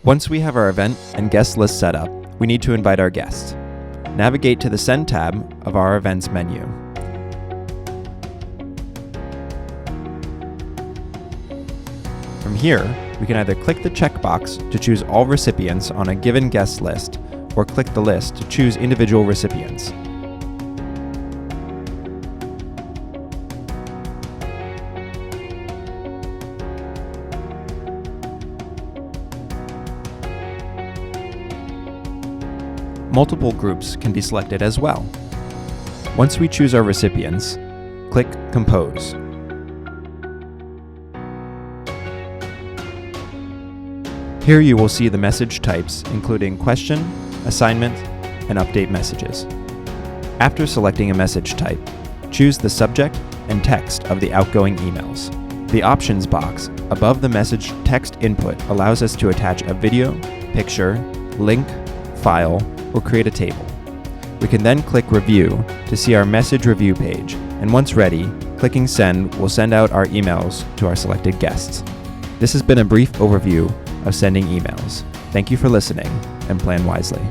Once we have our event and guest list set up, we need to invite our guests. Navigate to the Send tab of our Events menu. From here, we can either click the checkbox to choose all recipients on a given guest list, or click the list to choose individual recipients. Multiple groups can be selected as well. Once we choose our recipients, click Compose. Here you will see the message types, including question, assignment, and update messages. After selecting a message type, choose the subject and text of the outgoing emails. The options box above the message text input allows us to attach a video, picture, link, file, or create a table. We can then click Review to see our message review page, and once ready, clicking Send will send out our emails to our selected guests. This has been a brief overview of sending emails. Thank you for listening, and plan wisely.